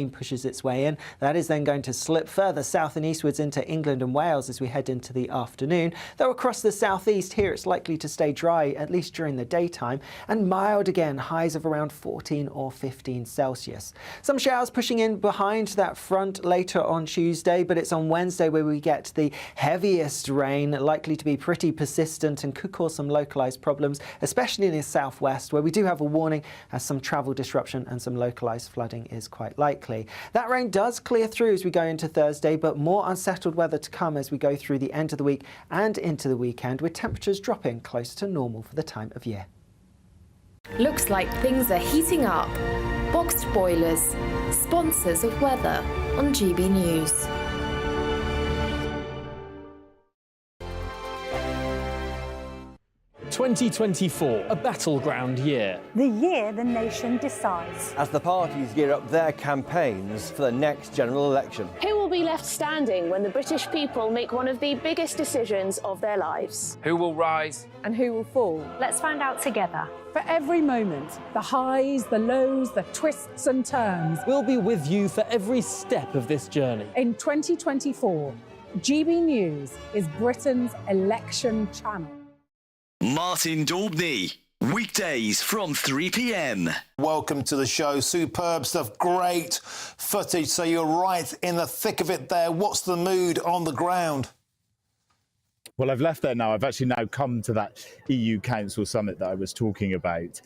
pushes its way in. That is then going to slip further south and eastwards into England and Wales as we head into the afternoon. Though across the southeast here it's likely to stay dry, at least during the daytime, and mild again, highs of around 14 or 15 Celsius. Some showers pushing in behind that front later on Tuesday, but it's on Wednesday where we get the heaviest rain, likely to be pretty persistent and could cause some localised problems, especially in the southwest, where we do have a warning as some travel disruption and some localised flooding is quite likely. That rain does clear through as we go into Thursday, but more unsettled weather to come as we go through the end of the week and into the weekend, with temperatures dropping close to normal for the time of year. Looks like things are heating up. Boxed boilers, sponsors of weather on GB News. (2024), a battleground year. The year the nation decides. As the parties gear up their campaigns for the next general election. Who will be left standing when the British people make one of the biggest decisions of their lives? Who will rise? And who will fall? Let's find out together. For every moment, the highs, the lows, the twists and turns. We'll be with you for every step of this journey. In 2024, GB News is Britain's election channel. Martin Daubney, weekdays from 3 p.m. Welcome to the show. Superb stuff, great footage. So you're right in the thick of it there. What's the mood on the ground? Well, I've left there now. I've actually now come to that EU Council summit that I was talking about.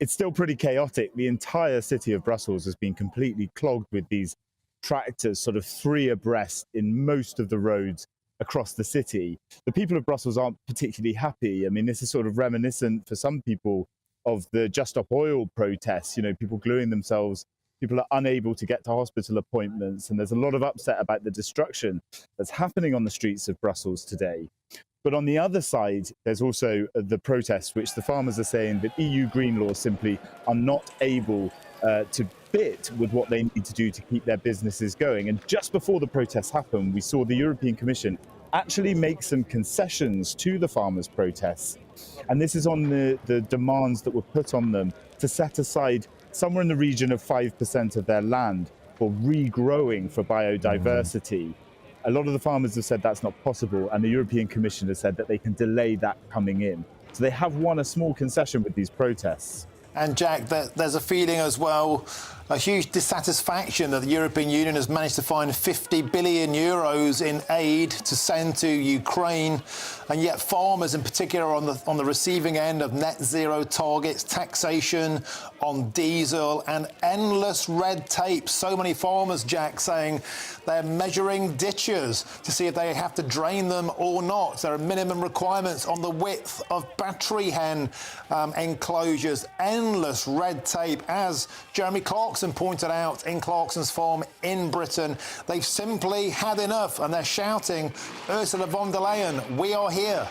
It's still pretty chaotic. The entire city of Brussels has been completely clogged with these tractors, sort of three abreast in most of the roads across the city. The people of Brussels aren't particularly happy. I mean, this is sort of reminiscent for some people of the Just Stop Oil protests, you know, people gluing themselves. People are unable to get to hospital appointments, and there's a lot of upset about the destruction that's happening on the streets of Brussels today. But on the other side, there's also the protests, which the farmers are saying that EU green laws simply are not able to fit with what they need to do to keep their businesses going. And just before the protests happened, we saw the European Commission actually make some concessions to the farmers' protests. And this is on the demands that were put on them to set aside somewhere in the region of 5% of their land for regrowing for biodiversity. A lot of the farmers have said that's not possible, and the European Commission has said that they can delay that coming in. So they have won a small concession with these protests. And Jack, there's a feeling as well, a huge dissatisfaction that the European Union has managed to find 50 billion euros in aid to send to Ukraine, and yet farmers in particular are on the receiving end of net zero targets, taxation on diesel, and endless red tape. So many farmers, Jack, saying they're measuring ditches to see if they have to drain them or not. There are minimum requirements on the width of battery hen enclosures. Endless red tape, as Jeremy Clarkson pointed out in Clarkson's farm in Britain. They've simply had enough, and they're shouting, Ursula von der Leyen, we are here.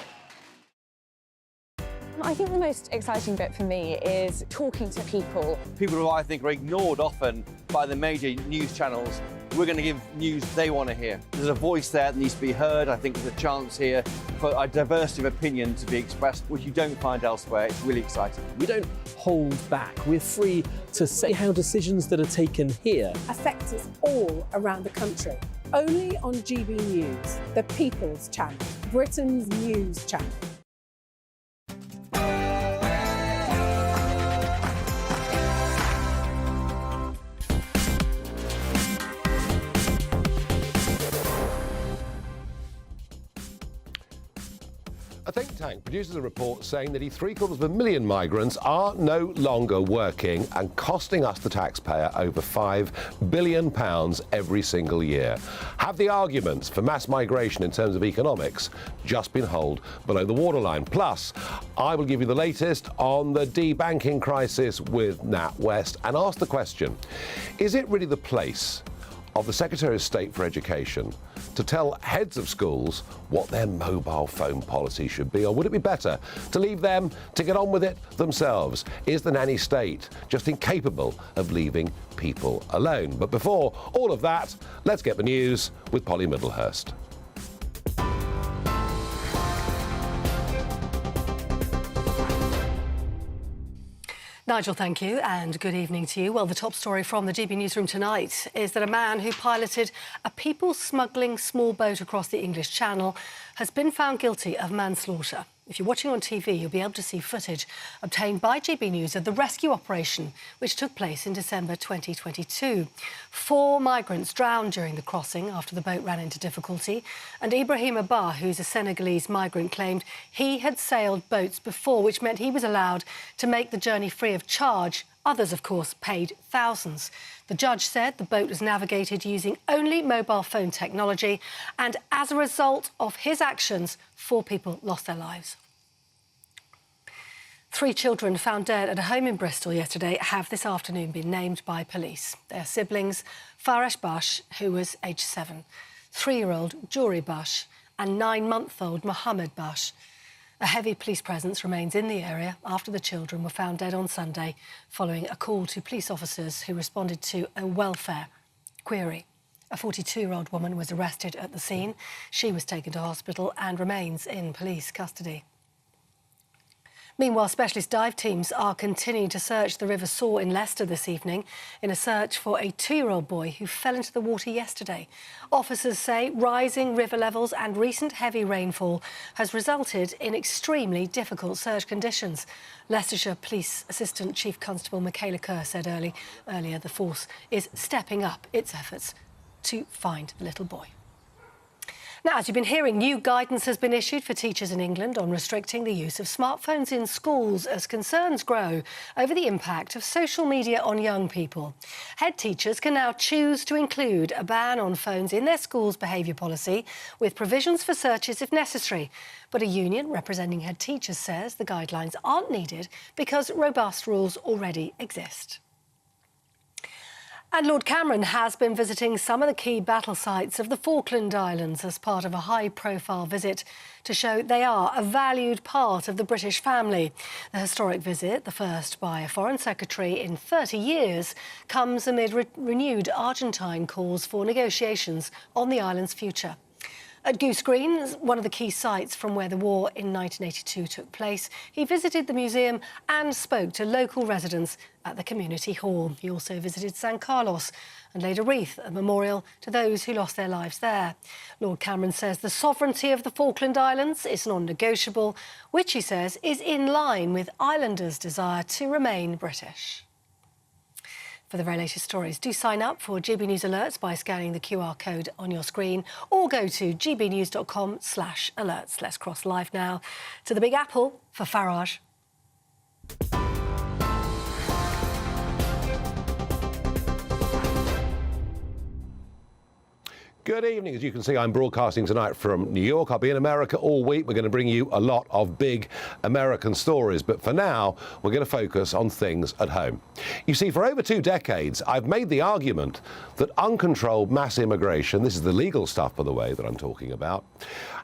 I think the most exciting bit for me is talking to people. People who I think are ignored often by the major news channels. We're going to give news they want to hear. There's a voice there that needs to be heard. I think there's a chance here for a diversity of opinion to be expressed, which you don't find elsewhere. It's really exciting. We don't hold back. We're free to say how decisions that are taken here Affect us all around the country. Only on GB News, the People's Channel, Britain's news channel. A think tank produces a report saying that 750,000 migrants are no longer working and costing us, the taxpayer, over £5 billion every single year. Have the arguments for mass migration in terms of economics just been held below the waterline? Plus, I will give you the latest on the debanking crisis with NatWest and ask the question, is it really the place of the Secretary of State for Education to tell heads of schools what their mobile phone policy should be? Or would it be better to leave them to get on with it themselves? Is the nanny state just incapable of leaving people alone? But before all of that, let's get the news with Polly Middlehurst. Nigel, thank you, and good evening to you. Well, the top story from the GB Newsroom tonight is that a man who piloted a people-smuggling small boat across the English Channel has been found guilty of manslaughter. If you're watching on TV, you'll be able to see footage obtained by GB News of the rescue operation, which took place in December 2022. 4 migrants drowned during the crossing after the boat ran into difficulty. And Ibrahim Abba, who's a Senegalese migrant, claimed he had sailed boats before, which meant he was allowed to make the journey free of charge. Others, of course, paid thousands. The judge said the boat was navigated using only mobile phone technology, and as a result of his actions, 4 people lost their lives. 3 children found dead at a home in Bristol yesterday have this afternoon been named by police. Their siblings, Farage Bash, who was aged 7, 3-year-old Jory Bash and 9-month-old Mohammed Bash. A heavy police presence remains in the area after the children were found dead on Sunday following a call to police officers who responded to a welfare query. A 42-year-old woman was arrested at the scene. She was taken to hospital and remains in police custody. Meanwhile, specialist dive teams are continuing to search the River Soar in Leicester this evening in a search for a 2-year-old boy who fell into the water yesterday. Officers say rising river levels and recent heavy rainfall has resulted in extremely difficult search conditions. Leicestershire Police Assistant Chief Constable Michaela Kerr said earlier the force is stepping up its efforts to find the little boy. Now, as you've been hearing, new guidance has been issued for teachers in England on restricting the use of smartphones in schools as concerns grow over the impact of social media on young people. Head teachers can now choose to include a ban on phones in their school's behaviour policy, with provisions for searches if necessary. But a union representing head teachers says the guidelines aren't needed because robust rules already exist. And Lord Cameron has been visiting some of the key battle sites of the Falkland Islands as part of a high-profile visit to show they are a valued part of the British family. The historic visit, the first by a Foreign Secretary in 30 years, comes amid renewed Argentine calls for negotiations on the island's future. At Goose Green, one of the key sites from where the war in 1982 took place, he visited the museum and spoke to local residents at the community hall. He also visited San Carlos and laid a wreath, a memorial to those who lost their lives there. Lord Cameron says the sovereignty of the Falkland Islands is non-negotiable, which he says is in line with islanders' desire to remain British. For the very latest stories, do sign up for GB News alerts by scanning the QR code on your screen or go to gbnews.com/alerts. Let's cross live now to the Big Apple for Farage. Good evening. As you can see, I'm broadcasting tonight from New York. I'll be in America all week. We're going to bring you a lot of big American stories. But for now, we're going to focus on things at home. You see, for over 2 decades, I've made the argument that uncontrolled mass immigration, this is the legal stuff, by the way, that I'm talking about,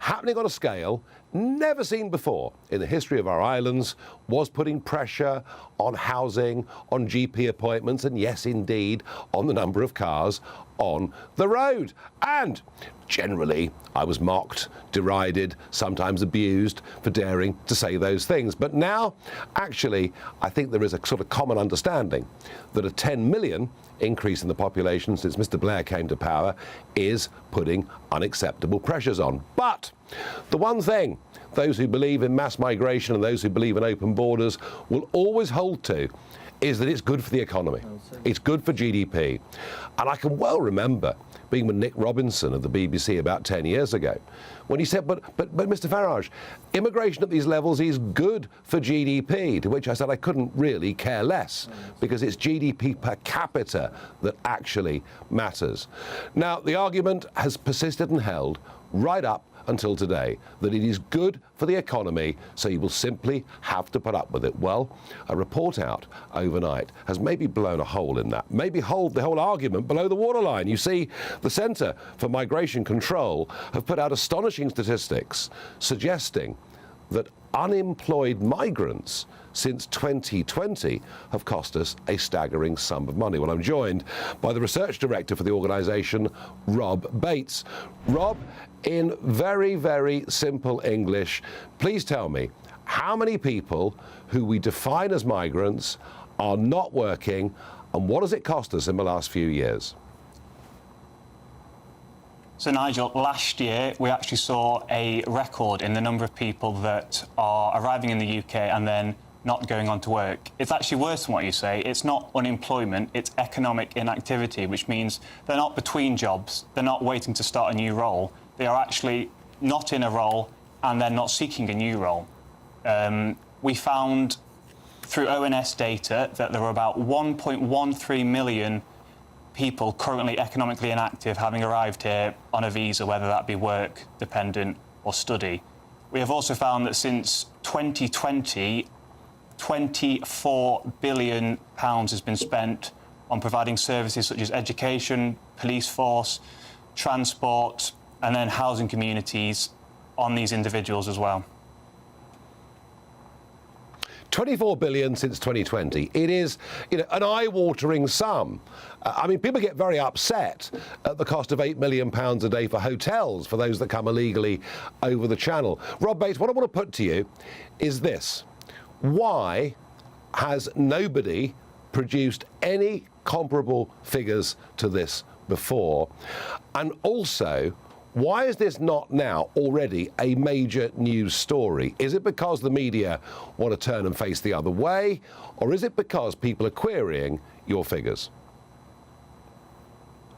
happening on a scale never seen before in the history of our islands, was putting pressure on housing, on GP appointments, and yes, indeed, on the number of cars on the road. And generally, I was mocked, derided, sometimes abused for daring to say those things. But now, actually, I think there is a sort of common understanding that a 10 million increase in the population since Mr. Blair came to power is putting unacceptable pressures on. But the one thing those who believe in mass migration and those who believe in open borders will always hold to is that it's good for the economy. It's good for GDP. And I can well remember being with Nick Robinson of the BBC about 10 years ago when he said, but Mr. Farage, immigration at these levels is good for GDP, to which I said I couldn't really care less because it's GDP per capita that actually matters. Now, the argument has persisted and held right up until today that it is good for the economy, so you will simply have to put up with it. Well, a report out overnight has maybe blown a hole in that, maybe hold the whole argument below the waterline. You see, the Centre for Migration Control have put out astonishing statistics suggesting that unemployed migrants since 2020 have cost us a staggering sum of money. Well, I'm joined by the research director for the organisation, Rob Bates. Rob, in very, very simple English, please tell me how many people who we define as migrants are not working, and what has it cost us in the last few years? So Nigel, last year we actually saw a record in the number of people that are arriving in the UK and then not going on to work. It's actually worse than what you say. It's not unemployment, it's economic inactivity, which means they're not between jobs, they're not waiting to start a new role, they are actually not in a role and they're not seeking a new role. We found through ONS data that there were about 1.13 million people currently economically inactive having arrived here on a visa, whether that be work, dependent or study. We have also found that since 2020, £24 billion has been spent on providing services such as education, police force, transport, and then housing communities on these individuals as well. 24 billion since 2020. It is, an eye-watering sum. I mean, people get very upset at the cost of £8 million a day for hotels for those that come illegally over the channel. Rob Bates, what I want to put to you is this. Why has nobody produced any comparable figures to this before? And also, why is this not now already a major news story? Is it because the media want to turn and face the other way, or is it because people are querying your figures?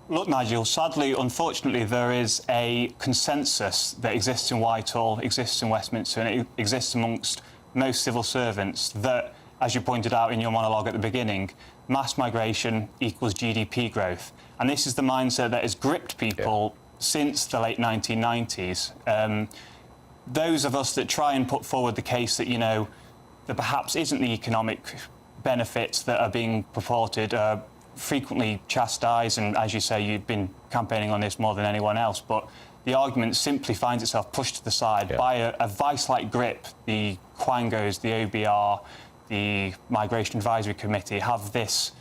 Look, Nigel, sadly, unfortunately, there is a consensus that exists in Whitehall, exists in Westminster, and it exists amongst most civil servants that, as you pointed out in your monologue at the beginning, mass migration equals GDP growth. And this is the mindset that has gripped people since the late 1990s. Those of us that try and put forward the case that, there perhaps isn't the economic benefits that are being purported are frequently chastised, and as you say, you've been campaigning on this more than anyone else, but the argument simply finds itself pushed to the side by a vice-like grip. The Quangos, the OBR, the Migration Advisory Committee have this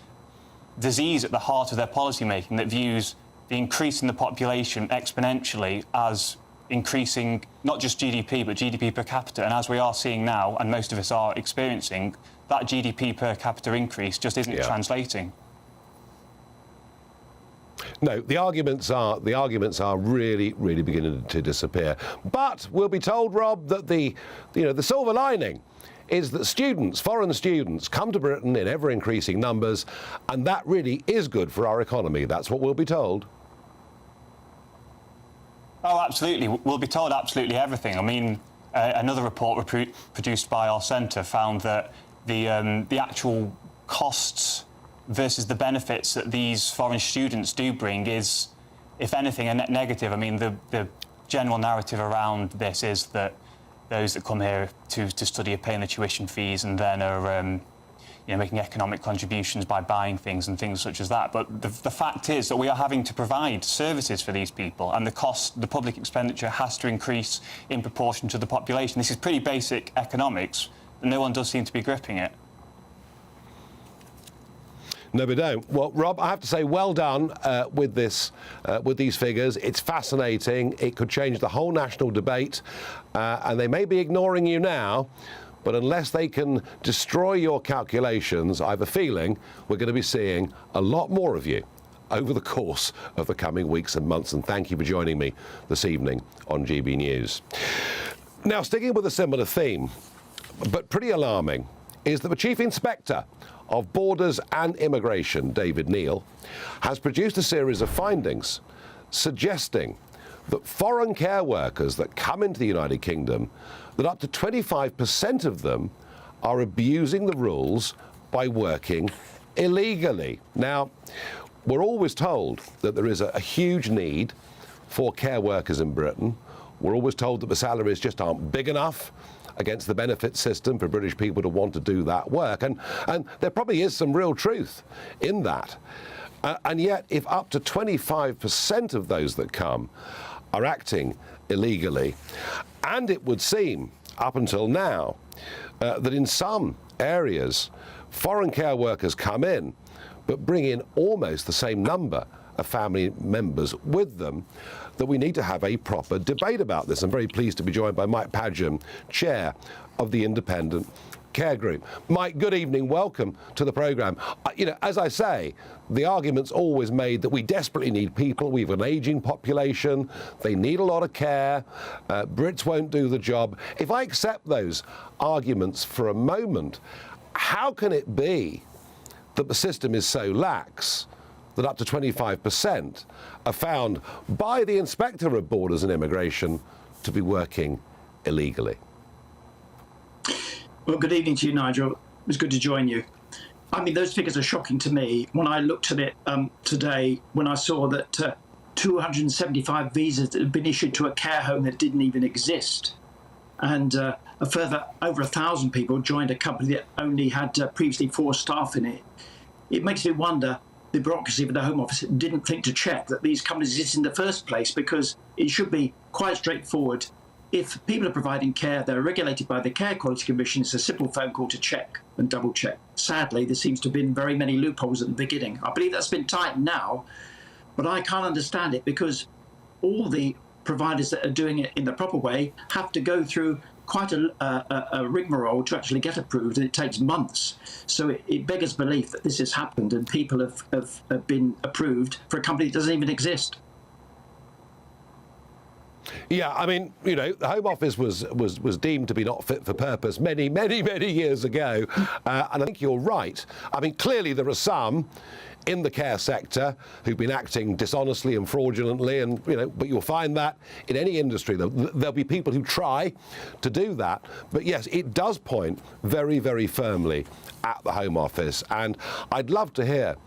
disease at the heart of their policy making that views the increase in the population exponentially as increasing not just GDP, but GDP per capita. And as we are seeing now, and most of us are experiencing, that GDP per capita increase just isn't translating. No, the arguments are really, really beginning to disappear. But we'll be told, Rob, that the silver lining is that foreign students, come to Britain in ever-increasing numbers, and that really is good for our economy. That's what we'll be told. Oh, absolutely. We'll be told absolutely everything. I mean, another report produced by our centre found that the actual costs versus the benefits that these foreign students do bring is, if anything, a net negative. I mean, the general narrative around this is that those that come here to study are paying the tuition fees and then are making economic contributions by buying things and things such as that. But the fact is that we are having to provide services for these people, and the public expenditure has to increase in proportion to the population. This is pretty basic economics, and no one does seem to be gripping it. No, we don't. Well, Rob, I have to say, well done with these figures. It's fascinating. It could change the whole national debate, and they may be ignoring you now, but unless they can destroy your calculations, I have a feeling we're going to be seeing a lot more of you over the course of the coming weeks and months. And thank you for joining me this evening on GB News. Now, sticking with a similar theme, but pretty alarming, is that the Chief Inspector of Borders and Immigration, David Neal, has produced a series of findings suggesting that foreign care workers that come into the United Kingdom, that up to 25% of them are abusing the rules by working illegally. Now, we're always told that there is a huge need for care workers in Britain. We're always told that the salaries just aren't big enough against the benefit system for British people to want to do that work. And there probably is some real truth in that. And yet, if up to 25% of those that come are acting illegally, and it would seem, up until now, that in some areas, foreign care workers come in, but bring in almost the same number of family members with them, that we need to have a proper debate about this. I'm very pleased to be joined by Mike Padgham, Chair of the Independent Care Group. Mike, good evening. Welcome to the programme. As I say, the argument's always made that we desperately need people. We have an ageing population. They need a lot of care. Brits won't do the job. If I accept those arguments for a moment, how can it be that the system is so lax that up to 25% are found by the Inspector of Borders and Immigration to be working illegally? Well, good evening to you, Nigel. It was good to join you. I mean, those figures are shocking to me. When I looked at it today, when I saw that 275 visas had been issued to a care home that didn't even exist, and a further over 1,000 people joined a company that only had previously 4 staff in it, it makes me wonder the bureaucracy of the Home Office didn't think to check that these companies exist in the first place, because it should be quite straightforward. If people are providing care, they're regulated by the Care Quality Commission. It's a simple phone call to check and double check. Sadly, there seems to have been very many loopholes at the beginning. I believe that's been tightened now, but I can't understand it, because all the providers that are doing it in the proper way have to go through quite a rigmarole to actually get approved, and it takes months. So it beggars belief that this has happened and people have been approved for a company that doesn't even exist. Yeah, I mean, the Home Office was deemed to be not fit for purpose many years ago, and I think you're right. I mean, clearly there are some in the care sector who've been acting dishonestly and fraudulently, and but you'll find that in any industry. There'll be people who try to do that, but yes, it does point very, very firmly at the Home Office, and I'd love to hear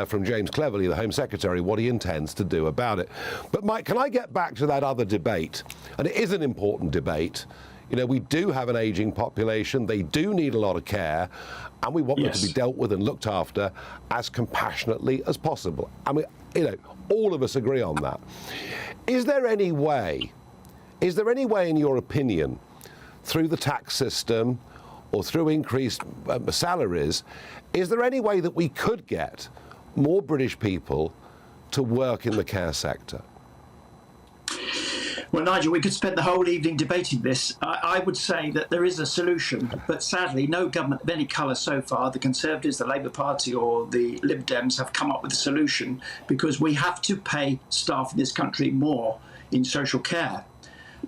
from James Cleverly, the Home Secretary, what he intends to do about it. But Mike, can I get back to that other debate? And it is an important debate. We do have an ageing population. They do need a lot of care, and we want them to be dealt with and looked after as compassionately as possible. I mean, all of us agree on that. Is there any way, in your opinion, through the tax system or through increased salaries, is there any way that we could get more British people to work in the care sector? Well, Nigel, we could spend the whole evening debating this. I would say that there is a solution, but sadly, no government of any colour so far, the Conservatives, the Labour Party or the Lib Dems, have come up with a solution, because we have to pay staff in this country more in social care.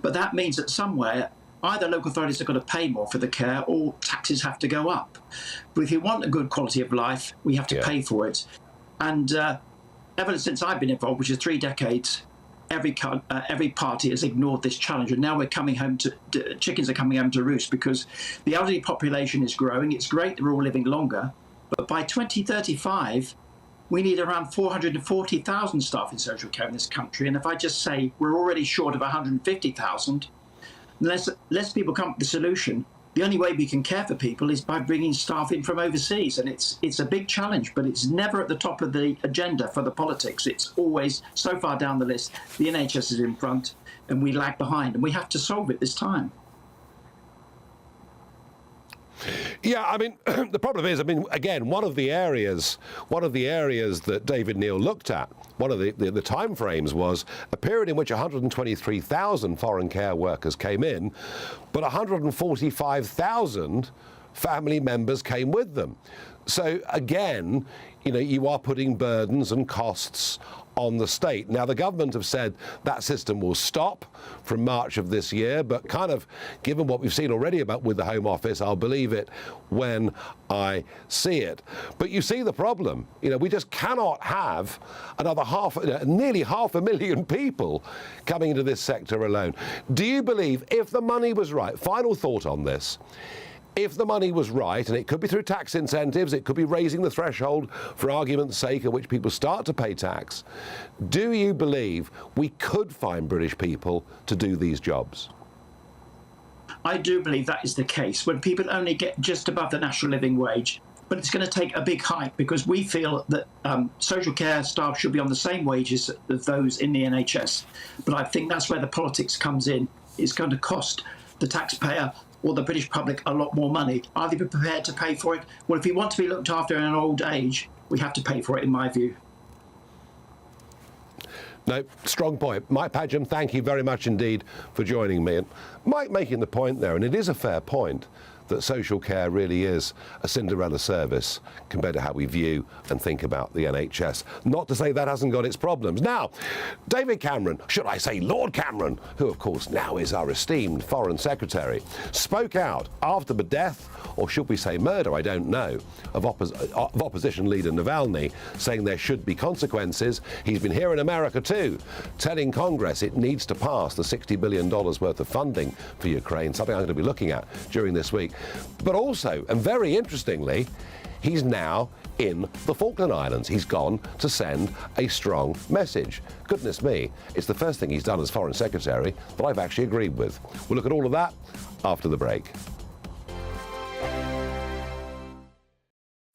But that means that somewhere, either local authorities are going to pay more for the care, or taxes have to go up. But if you want a good quality of life, we have to pay for it. And ever since I've been involved, which is 3 decades, every party has ignored this challenge, and now we're coming home to chickens are coming home to roost, because the elderly population is growing. It's great that we're all living longer, but by 2035, we need around 440,000 staff in social care in this country. And if I just say we're already short of 150,000, unless people come up with a solution, the only way we can care for people is by bringing staff in from overseas. And it's a big challenge, but it's never at the top of the agenda for the politics. It's always so far down the list. The NHS is in front and we lag behind, and we have to solve it this time. Yeah, I mean, the problem is, again, one of the areas that David Neal looked at, one of the time frames was a period in which 123,000 foreign care workers came in, but 145,000 family members came with them. So again, you are putting burdens and costs on the state. Now, the government have said that system will stop from March of this year, but kind of given what we've seen already with the Home Office, I'll believe it when I see it. But you see the problem. We just cannot have another nearly 500,000 people coming into this sector alone. Do you believe, if the money was right, final thought on this, if the money was right, and it could be through tax incentives, it could be raising the threshold, for argument's sake, at which people start to pay tax, do you believe we could find British people to do these jobs? I do believe that is the case, when people only get just above the national living wage. But it's going to take a big hike, because we feel that social care staff should be on the same wages as those in the NHS. But I think that's where the politics comes in. It's going to cost the taxpayer or the British public a lot more money. Are they prepared to pay for it? Well, if we want to be looked after in an old age, we have to pay for it, in my view. No, strong point. Mike Padgham, thank you very much indeed for joining me. And Mike making the point there, and it is a fair point, that social care really is a Cinderella service compared to how we view and think about the NHS. Not to say that hasn't got its problems. Now, David Cameron, should I say Lord Cameron, who of course now is our esteemed Foreign Secretary, spoke out after the death, or should we say murder, I don't know, of opposition leader Navalny, saying there should be consequences. He's been here in America too, telling Congress it needs to pass the $60 billion worth of funding for Ukraine, something I'm going to be looking at during this week. But also, and very interestingly, he's now in the Falkland Islands. He's gone to send a strong message. Goodness me, it's the first thing he's done as Foreign Secretary that I've actually agreed with. We'll look at all of that after the break.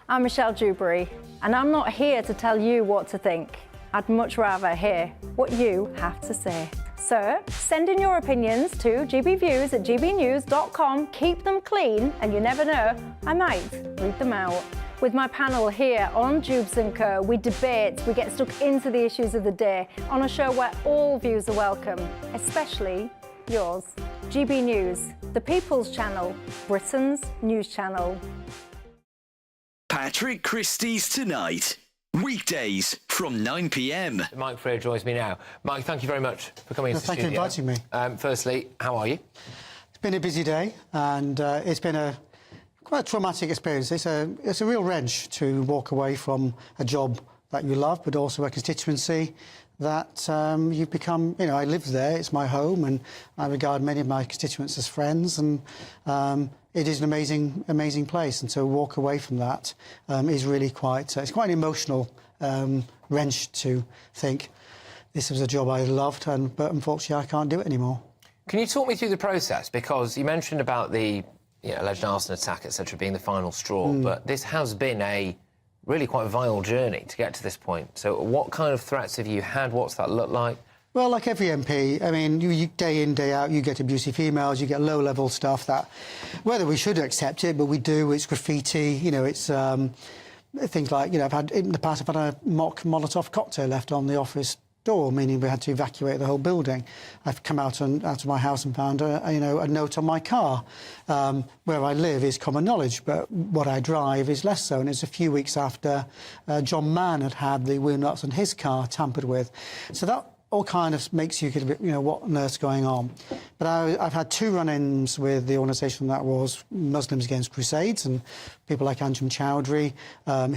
I'm Michelle Dewberry, and I'm not here to tell you what to think. I'd much rather hear what you have to say. So, send in your opinions to gbviews@gbnews.com. Keep them clean, and you never know, I might read them out. With my panel here on Jubes & Co, we debate, we get stuck into the issues of the day on a show where all views are welcome, especially yours. GB News, the People's Channel, Britain's news channel. Patrick Christie's Tonight. Weekdays from 9 p.m. Mike Freer joins me now. Mike, thank you very much for coming into the studio. Thank you for inviting me. Firstly, how are you? It's been a busy day, and it's been quite a traumatic experience. It's a real wrench to walk away from a job that you love, but also a constituency that you've become, I live there, it's my home, and I regard many of my constituents as friends, and it is an amazing place, and to walk away from that is really it's quite an emotional wrench to think this was a job I loved, but unfortunately I can't do it anymore. Can you talk me through the process? Because you mentioned about the alleged arson attack, etc., being the final straw, but this has been a really quite vile journey to get to this point. So what kind of threats have you had? What's that look like? Well, like every MP, I mean, you day in, day out, you get abusive emails, you get low-level stuff that, whether we should accept it, but we do, it's graffiti, it's things like, in the past I've had a mock Molotov cocktail left on the office door, meaning we had to evacuate the whole building. I've come out of my house and found a note on my car. Where I live is common knowledge, but what I drive is less so. And it's a few weeks after John Mann had the wheel nuts on his car tampered with. So that all kind of makes you get a bit, what on earth's going on. But I've had two run-ins with the organisation that was Muslims Against Crusades, and people like Anjem Chowdhury,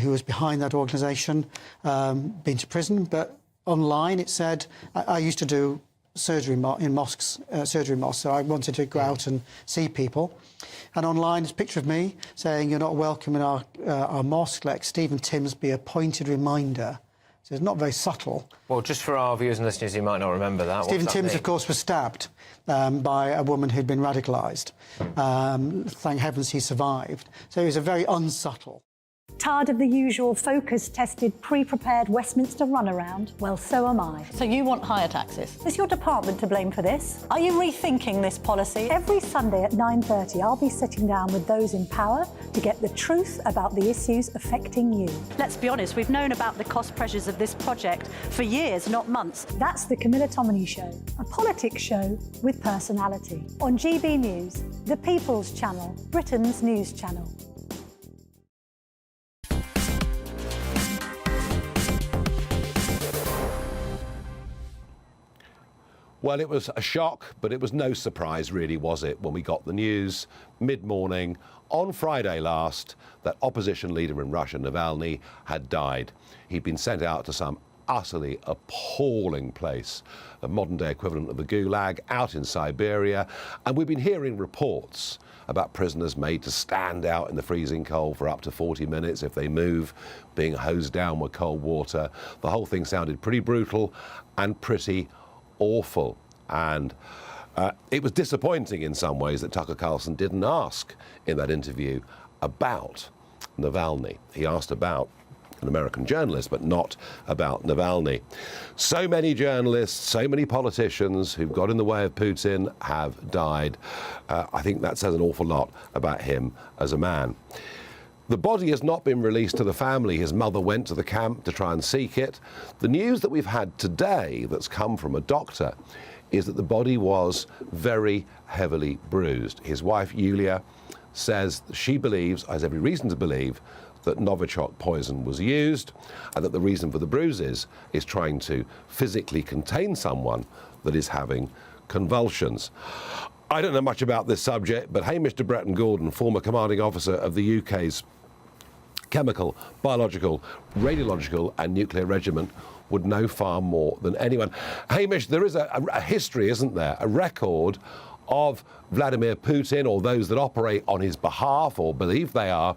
who was behind that organisation, been to prison. But online, it said, I used to do surgery in mosques, so I wanted to go out and see people. And online, there's a picture of me saying, you're not welcome in our mosque, let Stephen Timms be a pointed reminder. So it's not very subtle. Well, just for our viewers and listeners who might not remember that, Stephen Timms, of course, was stabbed by a woman who'd been radicalised. Thank heavens he survived. So it was a very unsubtle. Tired of the usual focus-tested, pre-prepared Westminster runaround? Well, so am I. So you want higher taxes? Is your department to blame for this? Are you rethinking this policy? Every Sunday at 9:30, I'll be sitting down with those in power to get the truth about the issues affecting you. Let's be honest, we've known about the cost pressures of this project for years, not months. That's the Camilla Tominey Show, a politics show with personality. On GB News, the People's Channel, Britain's news channel. Well, it was a shock, but it was no surprise, really, was it, when we got the news mid-morning on Friday last that opposition leader in Russia, Navalny, had died. He'd been sent out to some utterly appalling place, a modern-day equivalent of the Gulag, out in Siberia, and we've been hearing reports about prisoners made to stand out in the freezing cold for up to 40 minutes if they move, being hosed down with cold water. The whole thing sounded pretty brutal and pretty awful, and it was disappointing in some ways that Tucker Carlson didn't ask in that interview about Navalny. He asked about an American journalist, but not about Navalny. So many journalists, so many politicians who've got in the way of Putin have died. I think that says an awful lot about him as a man. The body has not been released to the family. His mother went to the camp to try and seek it. The news that we've had today that's come from a doctor is that the body was very heavily bruised. His wife, Yulia, says she believes, has every reason to believe, that Novichok poison was used, and that the reason for the bruises is trying to physically contain someone that is having convulsions. I don't know much about this subject, but Hamish de Bretton-Gordon, former commanding officer of the UK's Chemical, Biological, Radiological and Nuclear Regiment, would know far more than anyone. Hamish, there is a history, isn't there, a record of Vladimir Putin, or those that operate on his behalf or believe they are,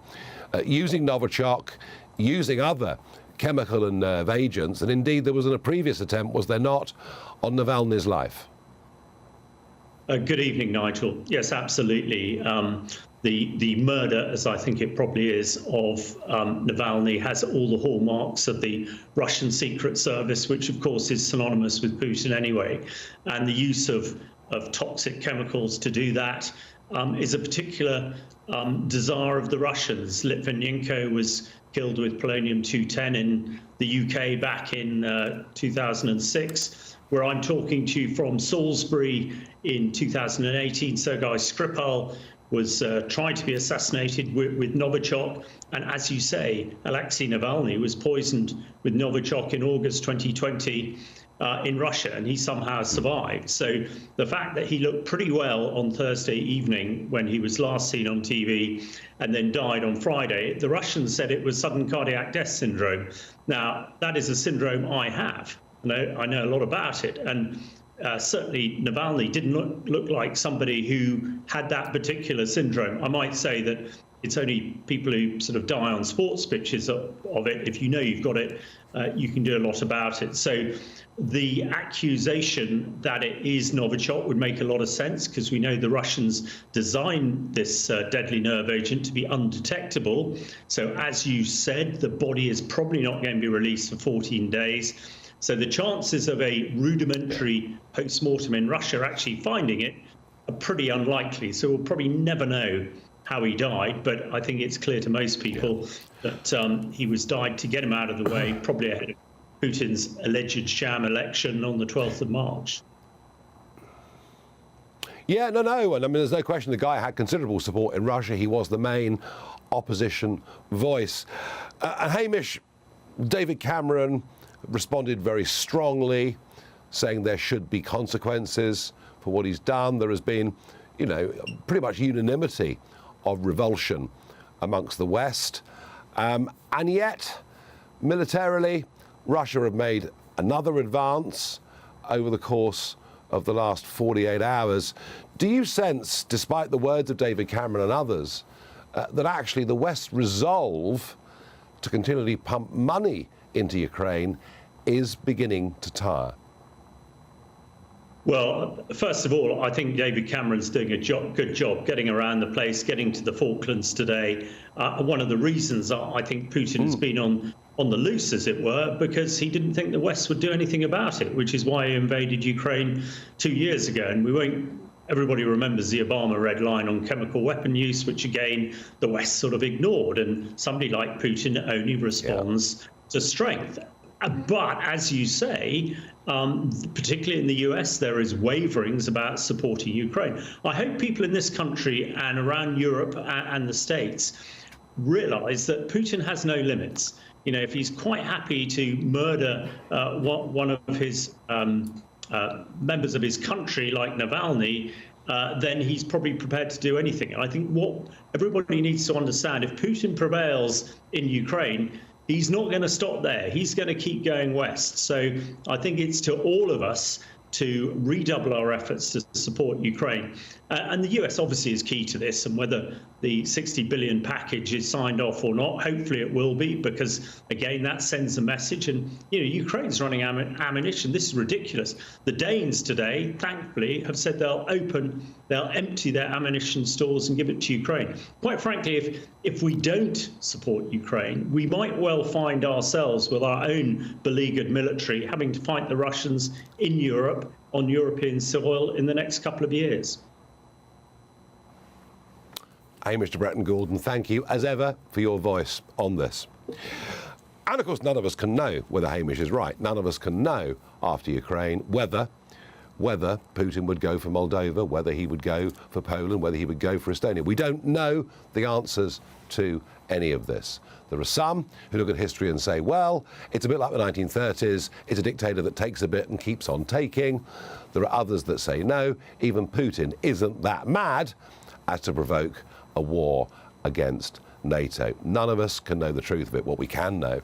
using Novichok, using other chemical and nerve agents, and indeed there was a previous attempt, was there not, on Navalny's life? Good evening, Nigel. Yes, absolutely. The murder, as I think it probably is, of Navalny has all the hallmarks of the Russian Secret Service, which of course is synonymous with Putin anyway. And the use of toxic chemicals to do that is a particular desire of the Russians. Litvinenko was killed with polonium-210 in the UK back in 2006. Where I'm talking to you from Salisbury in 2018, Sergei Skripal was tried to be assassinated with Novichok. And as you say, Alexei Navalny was poisoned with Novichok in August 2020 in Russia, and he somehow survived. So the fact that he looked pretty well on Thursday evening when he was last seen on TV and then died on Friday, the Russians said it was sudden cardiac death syndrome. Now, that is a syndrome I have. I know a lot about it, and certainly Navalny didn't look like somebody who had that particular syndrome. I might say that it's only people who sort of die on sports pitches of it. If you know you've got it, you can do a lot about it. So the accusation that it is Novichok would make a lot of sense, because we know the Russians designed this deadly nerve agent to be undetectable. So as you said, the body is probably not going to be released for 14 days. So the chances of a rudimentary post-mortem in Russia actually finding it are pretty unlikely. So we'll probably never know how he died, but I think it's clear to most people that he was died to get him out of the way, probably ahead of Putin's alleged sham election on the 12th of March. Yeah, no, and I mean, there's no question the guy had considerable support in Russia. He was the main opposition voice. And Hamish, David Cameron responded very strongly, saying there should be consequences for what he's done. There has been, pretty much unanimity of revulsion amongst the West. And yet, militarily, Russia have made another advance over the course of the last 48 hours. Do you sense, despite the words of David Cameron and others, that actually the West's resolve to continually pump money into Ukraine is beginning to tire? Well, first of all, I think David Cameron's doing a good job getting around the place, getting to the Falklands today. One of the reasons I think Putin has been on the loose, as it were, because he didn't think the West would do anything about it, which is why he invaded Ukraine 2 years ago. And everybody remembers the Obama red line on chemical weapon use, which again, the West sort of ignored. And somebody like Putin only responds to strength. But as you say, particularly in the US, there is waverings about supporting Ukraine. I hope people in this country and around Europe and the States realize that Putin has no limits. If he's quite happy to murder one of his members of his country, like Navalny, then he's probably prepared to do anything. And I think what everybody needs to understand, if Putin prevails in Ukraine, he's not going to stop there. He's going to keep going west. So I think it's to all of us to redouble our efforts to support Ukraine. And the US obviously is key to this, and whether the 60 billion package is signed off or not, hopefully it will be, because again, that sends a message. And Ukraine's running ammunition. This is ridiculous. The Danes today, thankfully, have said they'll empty their ammunition stores and give it to Ukraine. Quite frankly, if we don't support Ukraine, we might well find ourselves with our own beleaguered military having to fight the Russians in Europe on European soil in the next couple of years. Hamish de Bretton-Gordon, thank you, as ever, for your voice on this. And, of course, none of us can know whether Hamish is right. None of us can know, after Ukraine, whether whether Putin would go for Moldova, whether he would go for Poland, whether he would go for Estonia. We don't know the answers to any of this. There are some who look at history and say, well, it's a bit like the 1930s, it's a dictator that takes a bit and keeps on taking. There are others that say, no, even Putin isn't that mad as to provoke a war against NATO. None of us can know the truth of it. What we can know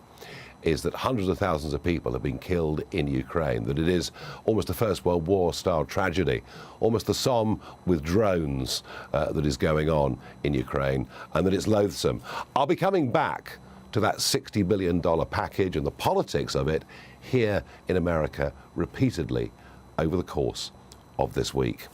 is that hundreds of thousands of people have been killed in Ukraine, that it is almost a First World War style tragedy, almost the Somme with drones that is going on in Ukraine, and that it's loathsome. I'll be coming back to that $60 billion package and the politics of it here in America repeatedly over the course of this week.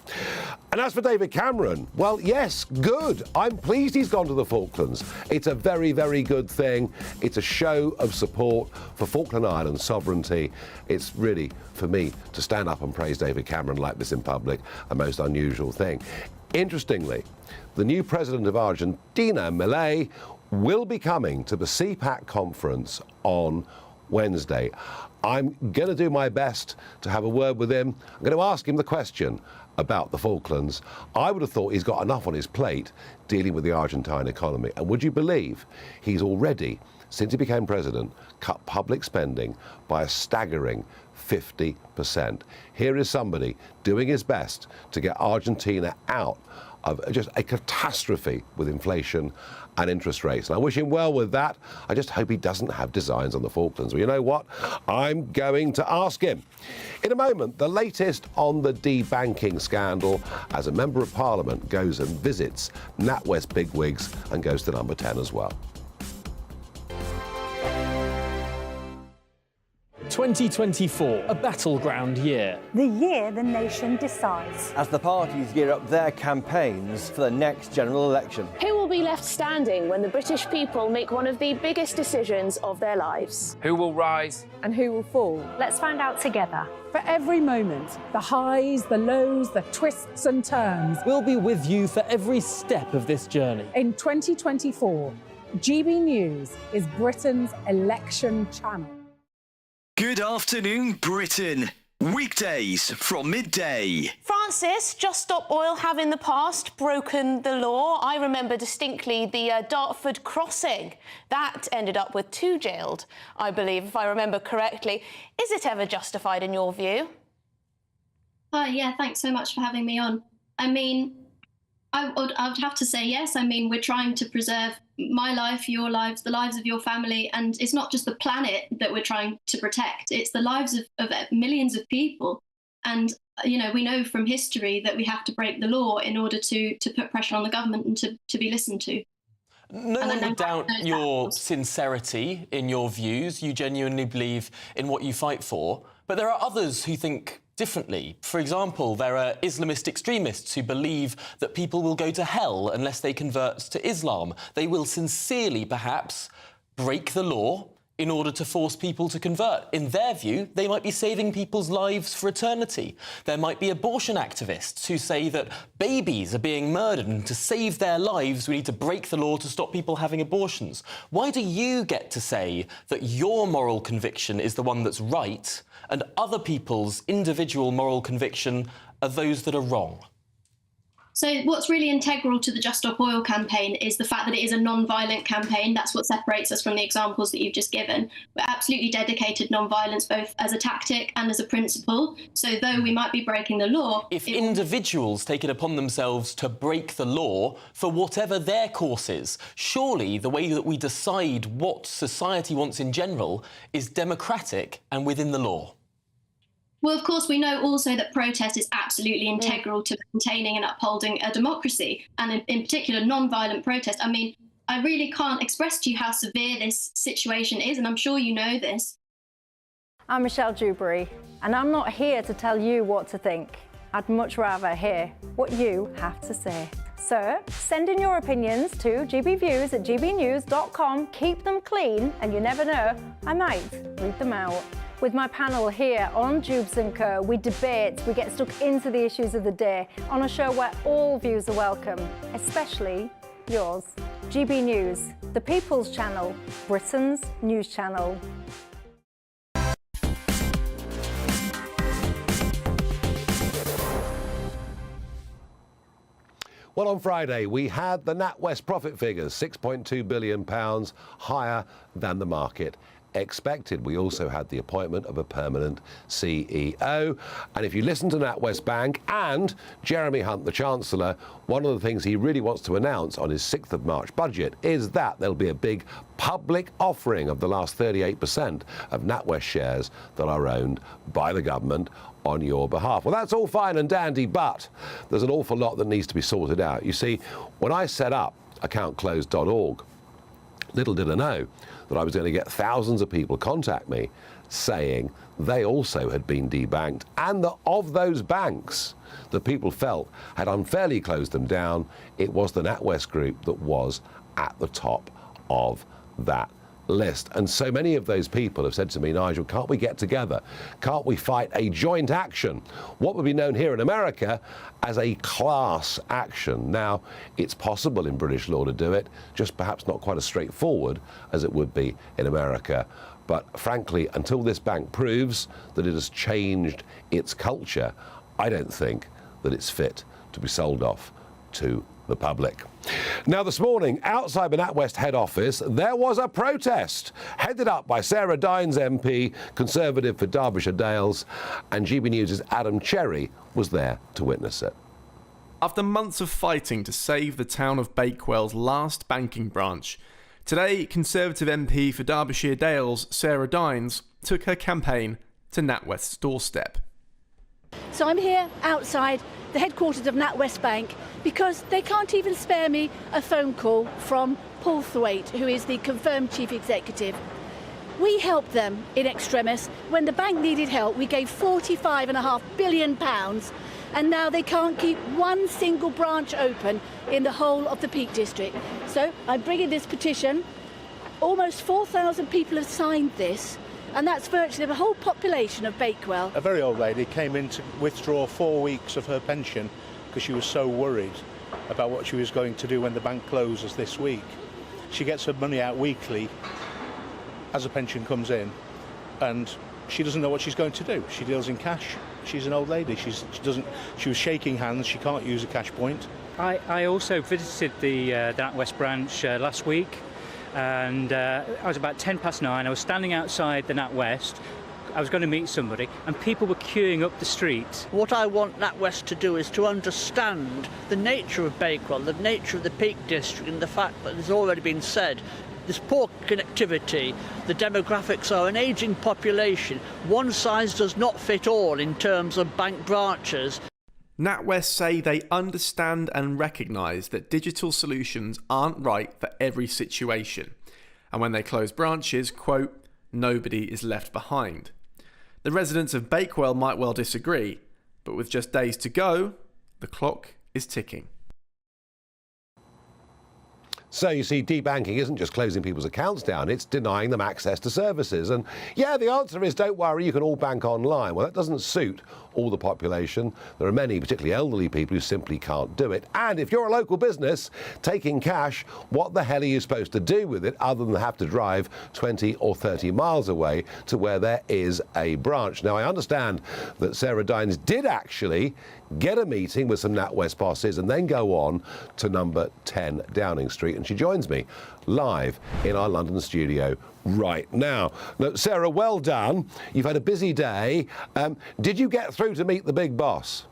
And as for David Cameron, well, yes, good. I'm pleased he's gone to the Falklands. It's a very, very good thing. It's a show of support for Falkland Island sovereignty. It's really, for me, to stand up and praise David Cameron like this in public, a most unusual thing. Interestingly, the new president of Argentina, Milei, will be coming to the CPAC conference on Wednesday. I'm going to do my best to have a word with him. I'm going to ask him the question about the Falklands. I would have thought he's got enough on his plate dealing with the Argentine economy. And would you believe he's already, since he became president, cut public spending by a staggering 50%. Here is somebody doing his best to get Argentina out of just a catastrophe with inflation and interest rates. And I wish him well with that. I just hope he doesn't have designs on the Falklands. Well, you know what? I'm going to ask him. In a moment, the latest on the debanking scandal as a Member of Parliament goes and visits NatWest bigwigs and goes to number 10 as well. 2024, a battleground year. The year the nation decides. As the parties gear up their campaigns for the next general election. Who will be left standing when the British people make one of the biggest decisions of their lives? Who will rise and who will fall? Let's find out together. For every moment, the highs, the lows, the twists and turns. We'll be with you for every step of this journey. In 2024, GB News is Britain's election channel. Good afternoon, Britain. Weekdays from midday. Francis, Just Stop Oil have in the past broken the law. I remember distinctly the Dartford crossing. That ended up with 2 jailed, I believe, if I remember correctly. Is it ever justified in your view? Yeah, thanks so much for having me on. I mean, I would have to say yes. I mean, we're trying to preserve my life, your lives, the lives of your family, and it's not just the planet that we're trying to protect, it's the lives of millions of people. And, you know, we know from history that we have to break the law in order to put pressure on the government and to be listened to. No one would doubt your sincerity in your views. You genuinely believe in what you fight for. But there are others who think differently. For example, there are Islamist extremists who believe that people will go to hell unless they convert to Islam. They will sincerely, perhaps, break the law in order to force people to convert. In their view, they might be saving people's lives for eternity. There might be abortion activists who say that babies are being murdered and to save their lives we need to break the law to stop people having abortions. Why do you get to say that your moral conviction is the one that's right and other people's individual moral conviction are those that are wrong? So what's really integral to the Just Stop Oil campaign is the fact that it is a non-violent campaign. That's what separates us from the examples that you've just given. We're absolutely dedicated non-violence, both as a tactic and as a principle. So though we might be breaking the law... If individuals take it upon themselves to break the law for whatever their course is, surely the way that we decide what society wants in general is democratic and within the law. Well, of course, we know also that protest is absolutely integral to maintaining and upholding a democracy, and in particular, non-violent protest. I mean, I really can't express to you how severe this situation is, and I'm sure you know this. I'm Michelle Dewberry, and I'm not here to tell you what to think. I'd much rather hear what you have to say. So, send in your opinions to gbviews@gbnews.com. Keep them clean, and you never know, I might read them out. With my panel here on Jubes & Co, we debate, we get stuck into the issues of the day on a show where all views are welcome, especially yours. GB News, the People's Channel, Britain's news channel. Well, on Friday, we had the NatWest profit figures, £6.2 billion, higher than the market expected. We also had the appointment of a permanent CEO. And if you listen to NatWest Bank and Jeremy Hunt, the Chancellor, one of the things he really wants to announce on his 6th of March budget is that there'll be a big public offering of the last 38% of NatWest shares that are owned by the government on your behalf. Well, that's all fine and dandy, but there's an awful lot that needs to be sorted out. You see, when I set up accountclosed.org, little did I know that I was going to get thousands of people contact me saying they also had been debanked, and that of those banks that people felt had unfairly closed them down, it was the NatWest Group that was at the top of that list. And so many of those people have said to me, Nigel, can't we get together? Can't we fight a joint action? What would be known here in America as a class action. Now, it's possible in British law to do it, just perhaps not quite as straightforward as it would be in America. But frankly, until this bank proves that it has changed its culture, I don't think that it's fit to be sold off to the public. Now, this morning, outside the NatWest head office, there was a protest headed up by Sarah Dines MP, Conservative for Derbyshire Dales, and GB News' Adam Cherry was there to witness it. After months of fighting to save the town of Bakewell's last banking branch, today Conservative MP for Derbyshire Dales, Sarah Dines, took her campaign to NatWest's doorstep. So I'm here outside the headquarters of NatWest Bank because they can't even spare me a phone call from Paul Thwaite, who is the confirmed chief executive. We helped them in extremis. When the bank needed help, we gave £45.5 billion, and now they can't keep one single branch open in the whole of the Peak District. So I'm bringing this petition. Almost 4,000 people have signed this, and that's virtually the whole population of Bakewell. A very old lady came in to withdraw 4 weeks of her pension because she was so worried about what she was going to do when the bank closes this week. She gets her money out weekly as a pension comes in, and she doesn't know what she's going to do. She deals in cash. She's an old lady. She was shaking hands. She can't use a cash point. I also visited the NatWest branch last week, and I was about 9:10. I was standing outside the NatWest. I was going to meet somebody, and people were queuing up the street. What I want NatWest to do is to understand the nature of Bakewell, the nature of the Peak District, and the fact that it's already been said, there's poor connectivity, the demographics are an ageing population. One size does not fit all in terms of bank branches. NatWest say they understand and recognise that digital solutions aren't right for every situation. And when they close branches, quote, nobody is left behind. The residents of Bakewell might well disagree, but with just days to go, the clock is ticking. So you see, debanking isn't just closing people's accounts down, it's denying them access to services. And yeah, the answer is don't worry, you can all bank online. Well, that doesn't suit all the population. There are many, particularly elderly people, who simply can't do it. And if you're a local business taking cash, what the hell are you supposed to do with it other than have to drive 20 or 30 miles away to where there is a branch? Now, I understand that Sarah Dines did actually get a meeting with some NatWest bosses and then go on to number 10 Downing Street. And she joins me live in our London studio right now. Look, Sarah, well done. You've had a busy day. Did you get through to meet the big boss?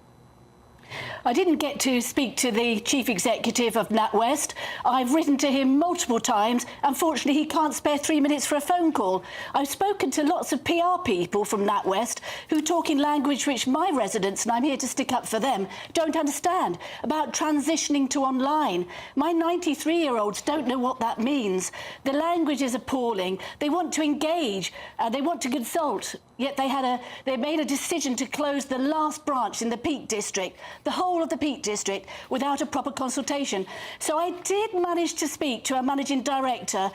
I didn't get to speak to the chief executive of NatWest. I've written to him multiple times. Unfortunately, he can't spare 3 minutes for a phone call. I've spoken to lots of PR people from NatWest who talk in language which my residents, and I'm here to stick up for them, don't understand, about transitioning to online. My 93-year-olds don't know what that means. The language is appalling. They want to engage. They want to consult. Yet they made a decision to close the last branch in the Peak District, the whole of the Peak District, without a proper consultation. So I did manage to speak to our managing director.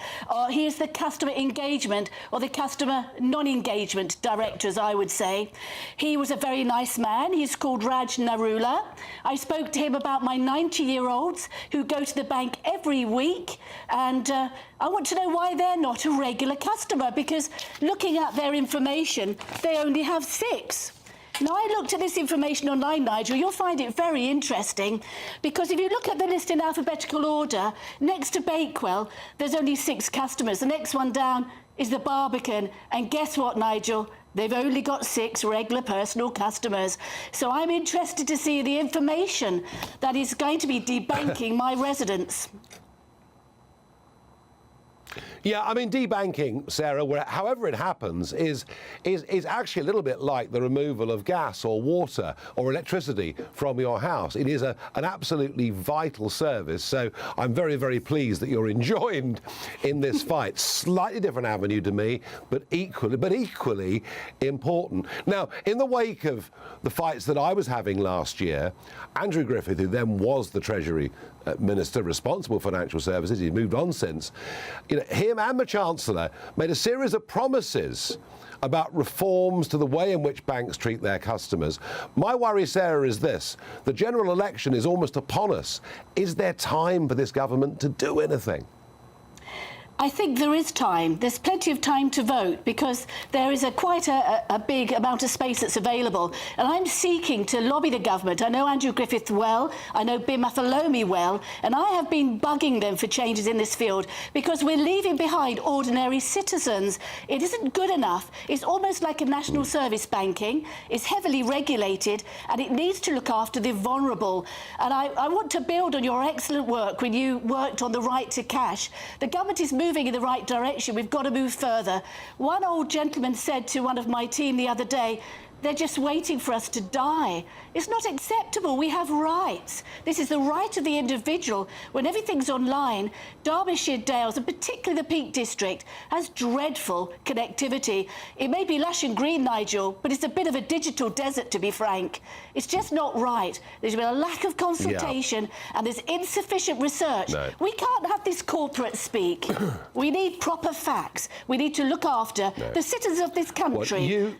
He is the customer engagement or the customer non-engagement director, as I would say. He was a very nice man. He's called Raj Narula. I spoke to him about my 90-year-olds who go to the bank every week, and I want to know why they're not a regular customer, because looking at their information, they only have 6. Now, I looked at this information online, Nigel. You'll find it very interesting, because if you look at the list in alphabetical order, next to Bakewell, there's only 6 customers. The next one down is the Barbican. And guess what, Nigel? They've only got 6 regular personal customers. So I'm interested to see the information that is going to be debanking my residents. Yeah, I mean, debanking, Sarah, however it happens, is actually a little bit like the removal of gas or water or electricity from your house. It is an absolutely vital service. So I'm very, very pleased that you're enjoined in this fight. Slightly different avenue to me, but equally important. Now, in the wake of the fights that I was having last year, Andrew Griffith, who then was the Treasury Minister responsible for financial services, he's moved on since, him and the Chancellor made a series of promises about reforms to the way in which banks treat their customers. My worry, Sarah, is this. The general election is almost upon us. Is there time for this government to do anything? I think there is time. There's plenty of time to vote, because there is quite a big amount of space that's available. And I'm seeking to lobby the government. I know Andrew Griffith well, I know Bim Atholomi well, and I have been bugging them for changes in this field, because we're leaving behind ordinary citizens. It isn't good enough. It's almost like a national service banking. It's heavily regulated, and it needs to look after the vulnerable. And I want to build on your excellent work when you worked on the right to cash. The government is moving in the right direction. We've got to move further. One old gentleman said to one of my team the other day, they're just waiting for us to die. It's not acceptable. We have rights. This is the right of the individual. When everything's online, Derbyshire Dales, and particularly the Peak District, has dreadful connectivity. It may be lush and green, Nigel, but it's a bit of a digital desert, to be frank. It's just not right. There's been a lack of consultation, and there's insufficient research. No. We can't have this corporate speak. We need proper facts. We need to look after the citizens of this country.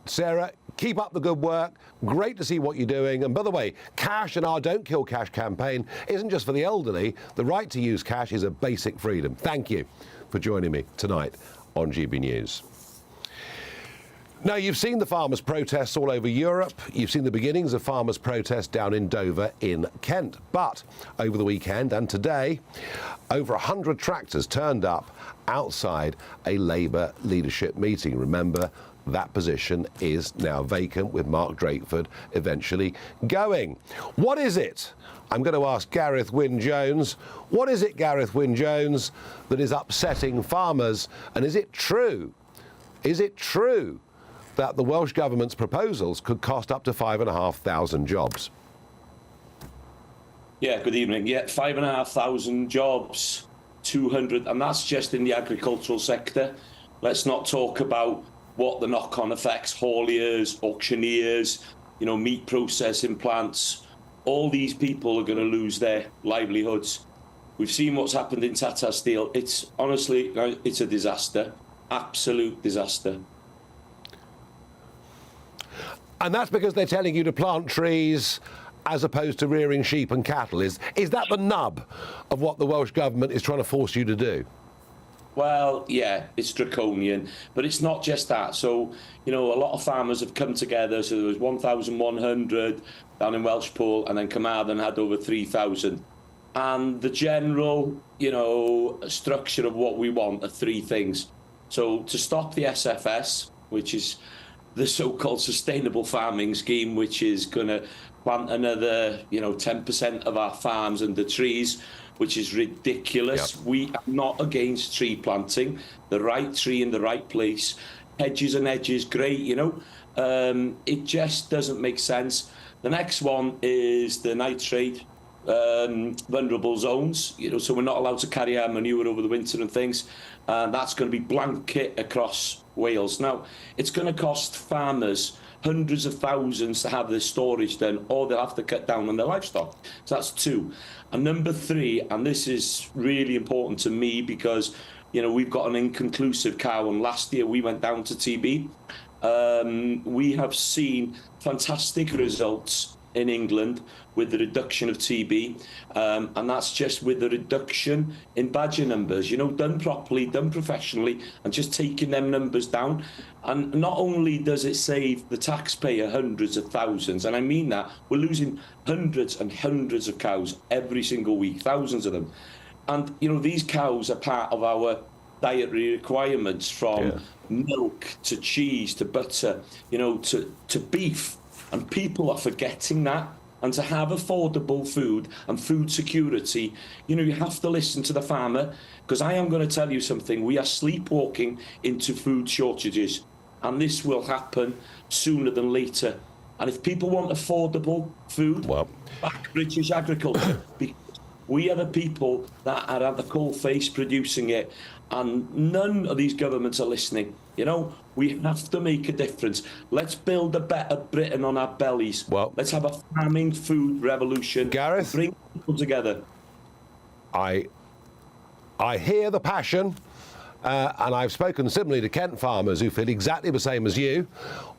Sarah, keep up the good work. Great to see what you're doing. And by the way, cash and our Don't Kill Cash campaign isn't just for the elderly. The right to use cash is a basic freedom. Thank you for joining me tonight on GB News. Now, you've seen the farmers' protests all over Europe. You've seen the beginnings of farmers' protests down in Dover in Kent. But over the weekend and today, over 100 tractors turned up outside a Labour leadership meeting. Remember, that position is now vacant, with Mark Drakeford eventually going. What is it? I'm going to ask Gareth Wyn-Jones. What is it, Gareth Wyn-Jones, that is upsetting farmers? And is it true that the Welsh Government's proposals could cost up to 5,500 jobs? Yeah, good evening. Yeah, 5,500 jobs, 200, and that's just in the agricultural sector. Let's not talk about what the knock-on effects, hauliers, auctioneers, meat processing plants. All these people are going to lose their livelihoods. We've seen what's happened in Tata Steel. It's honestly, it's a disaster, absolute disaster. And that's because they're telling you to plant trees as opposed to rearing sheep and cattle. Is that the nub of what the Welsh Government is trying to force you to do? Well, yeah, it's draconian, but it's not just that. So, a lot of farmers have come together. So there was 1,100 down in Welshpool, and then Carmarthen had over 3,000. And the general, structure of what we want are 3 things. So to stop the SFS, which is the so-called sustainable farming scheme, which is going to plant another, 10% of our farms under trees, which is ridiculous. Yep. We are not against tree planting. The right tree in the right place. Hedges and edges, great, It just doesn't make sense. The next one is the nitrate vulnerable zones, so we're not allowed to carry our manure over the winter and things. And that's going to be blanket across Wales. Now, it's going to cost farmers hundreds of thousands to have this storage done, or they'll have to cut down on their livestock. So that's 2. And number 3, and this is really important to me because, we've got an inconclusive cow, and last year we went down to TB. We have seen fantastic results in England with the reduction of TB, and that's just with the reduction in badger numbers, done properly, done professionally, and just taking them numbers down. And not only does it save the taxpayer hundreds of thousands, and I mean that, we're losing hundreds and hundreds of cows every single week, thousands of them. And, these cows are part of our dietary requirements, from milk to cheese to butter, to beef. And people are forgetting that. And to have affordable food and food security, you have to listen to the farmer, because I am going to tell you something. We are sleepwalking into food shortages, and this will happen sooner than later. And if people want affordable food, back British agriculture. Because we are the people that are at the coalface producing it, and none of these governments are listening. We have to make a difference. Let's build a better Britain on our bellies. Let's have a farming food revolution. Gareth, bring people together. I hear the passion, and I've spoken similarly to Kent farmers who feel exactly the same as you,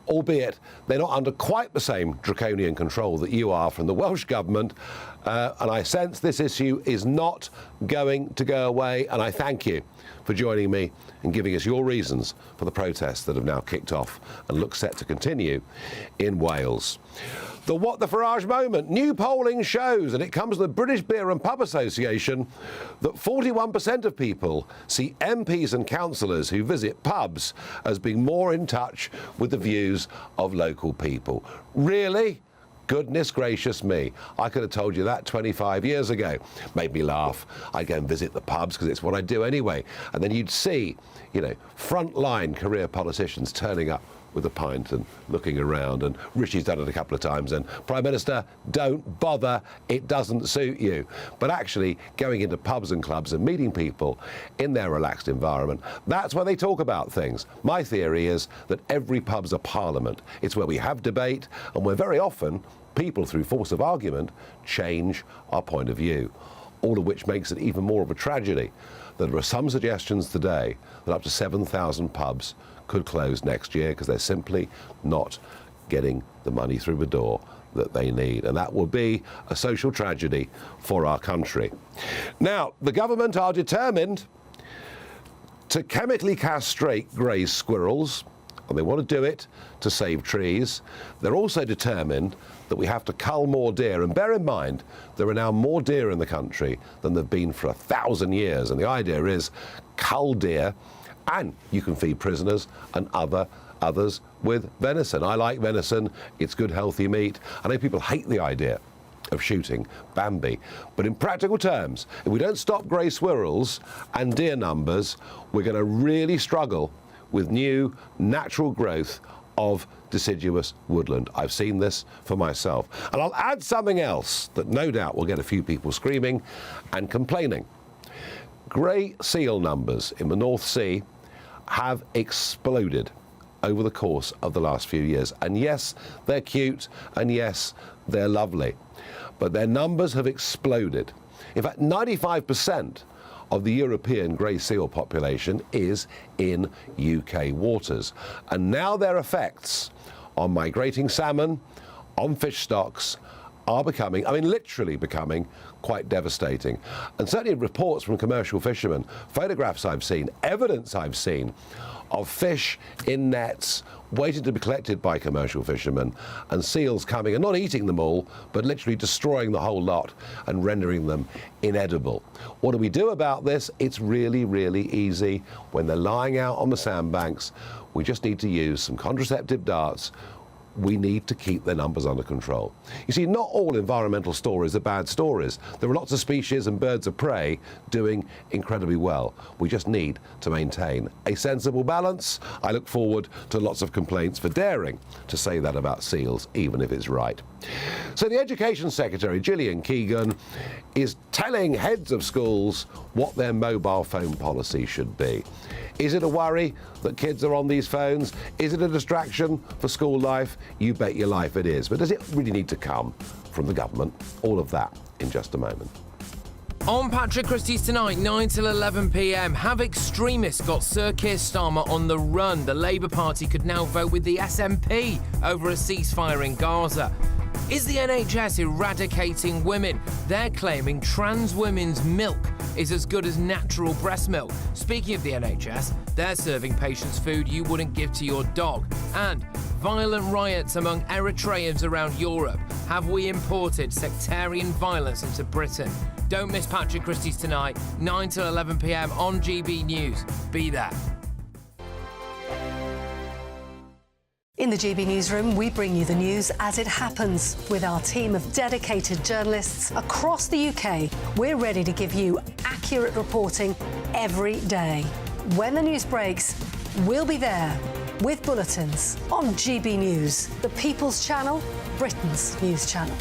albeit they're not under quite the same draconian control that you are from the Welsh Government. And I sense this issue is not going to go away, and I thank you for joining me and giving us your reasons for the protests that have now kicked off and look set to continue in Wales. The What the Farage moment. New polling shows, and it comes from the British Beer and Pub Association, that 41% of people see MPs and councillors who visit pubs as being more in touch with the views of local people. Really? Goodness gracious me. I could have told you that 25 years ago. Made me laugh. I go and visit the pubs because it's what I do anyway. And then you'd see, frontline career politicians turning up with a pint and looking around, and Rishi's done it a couple of times, and Prime Minister, don't bother, it doesn't suit you. But actually going into pubs and clubs and meeting people in their relaxed environment, that's where they talk about things. My theory is that every pub's a parliament. It's where we have debate, and where very often people, through force of argument, change our point of view. All of which makes it even more of a tragedy that there are some suggestions today that up to 7,000 pubs could close next year because they're simply not getting the money through the door that they need. And that will be a social tragedy for our country. Now, the government are determined to chemically castrate grey squirrels, and they want to do it to save trees. They're also determined that we have to cull more deer. And bear in mind, there are now more deer in the country than there have been for 1,000 years. And the idea is cull deer, and you can feed prisoners and others with venison. I like venison. It's good, healthy meat. I know people hate the idea of shooting Bambi, but in practical terms, if we don't stop grey squirrels and deer numbers, we're going to really struggle with new natural growth of deciduous woodland. I've seen this for myself. And I'll add something else that no doubt will get a few people screaming and complaining. Grey seal numbers in the North Sea have exploded over the course of the last few years. And yes, they're cute, and yes, they're lovely. But their numbers have exploded. In fact, 95% of the European grey seal population is in UK waters. And now their effects on migrating salmon, on fish stocks, are becoming, literally becoming, quite devastating. And certainly reports from commercial fishermen, photographs I've seen, evidence I've seen of fish in nets waiting to be collected by commercial fishermen, and seals coming and not eating them all, but literally destroying the whole lot and rendering them inedible. What do we do about this? It's really, really easy. When they're lying out on the sandbanks, we just need to use some contraceptive darts. We need to keep their numbers under control. You see, not all environmental stories are bad stories. There are lots of species and birds of prey doing incredibly well. We just need to maintain a sensible balance. I look forward to lots of complaints for daring to say that about seals, even if it's right. So the Education Secretary, Gillian Keegan, is telling heads of schools what their mobile phone policy should be. Is it a worry that kids are on these phones? Is it a distraction for school life? You bet your life it is. But does it really need to come from the government? All of that in just a moment. On Patrick Christie's tonight, 9 till 11 p.m, have extremists got Sir Keir Starmer on the run? The Labour Party could now vote with the SNP over a ceasefire in Gaza. Is the NHS eradicating women? They're claiming trans women's milk is as good as natural breast milk. Speaking of the NHS, they're serving patients food you wouldn't give to your dog. And violent riots among Eritreans around Europe. Have we imported sectarian violence into Britain? Don't miss Patrick Christie's Tonight, 9 till 11 p.m. on GB News. Be there. In the GB Newsroom, we bring you the news as it happens. With our team of dedicated journalists across the UK, we're ready to give you accurate reporting every day. When the news breaks, we'll be there with bulletins on GB News, the People's Channel, Britain's news channel.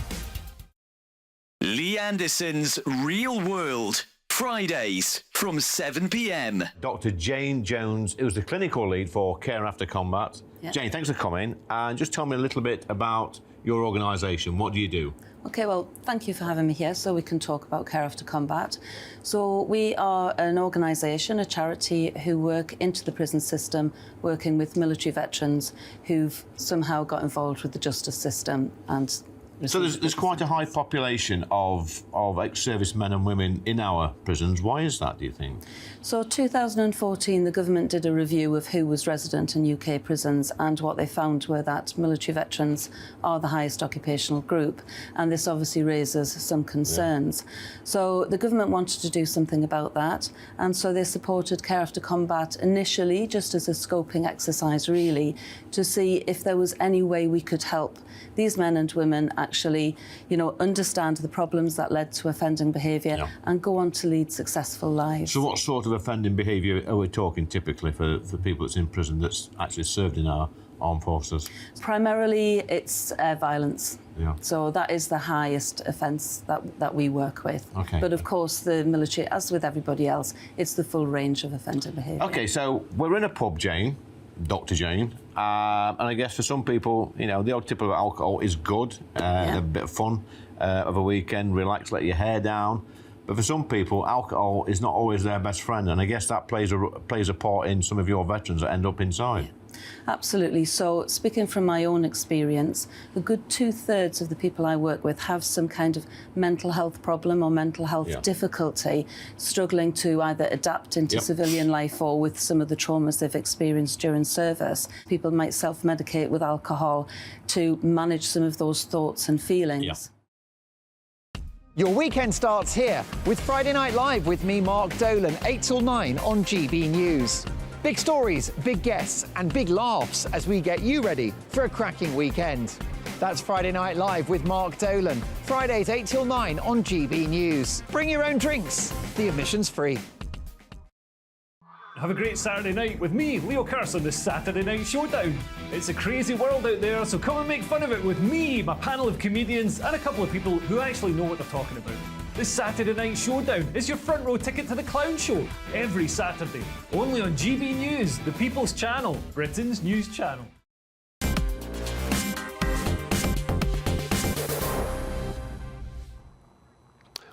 Lee Anderson's Real World. Fridays from 7 p.m. Dr. Jane Jones, who's the clinical lead for Care After Combat. Yeah. Jane, thanks for coming. And just tell me a little bit about your organisation. What do you do? OK, well, thank you for having me here so we can talk about Care After Combat. So we are an organisation, a charity, who work into the prison system, working with military veterans who've somehow got involved with the justice system and... So there's quite a high population of ex-servicemen and women in our prisons. Why is that, do you think? So 2014, the government did a review of who was resident in UK prisons, and what they found were that military veterans are the highest occupational group, and this obviously raises some concerns. Yeah. So the government wanted to do something about that, and so they supported Care After Combat initially just as a scoping exercise, really, to see if there was any way we could help these men and women actually, understand the problems that led to offending behaviour and go on to lead successful lives. So what sort of offending behaviour are we talking typically for people that's in prison that's actually served in our armed forces? Primarily, it's violence. Yeah. So that is the highest offence that we work with. Okay. But of course, the military, as with everybody else, it's the full range of offending behaviour. OK, so we're in a pub, Jane, Dr. Jane, and I guess for some people, the odd tip of alcohol is good, a bit of fun of a weekend, relax, let your hair down. But for some people, alcohol is not always their best friend, and I guess that plays a part in some of your veterans that end up inside. Yeah. Absolutely. So, speaking from my own experience, a good 2/3 of the people I work with have some kind of mental health problem or mental health difficulty, struggling to either adapt into civilian life or with some of the traumas they've experienced during service. People might self-medicate with alcohol to manage some of those thoughts and feelings. Yeah. Your weekend starts here with Friday Night Live with me, Mark Dolan, 8 till 9 on GB News. Big stories, big guests and big laughs as we get you ready for a cracking weekend. That's Friday Night Live with Mark Dolan. Fridays 8 till 9 on GB News. Bring your own drinks. The admission's free. Have a great Saturday night with me, Leo Curse, on the Saturday Night Showdown. It's a crazy world out there, so come and make fun of it with me, my panel of comedians, and a couple of people who actually know what they're talking about. This Saturday Night Showdown is your front row ticket to the clown show every Saturday, only on GB News, the People's Channel, Britain's news channel.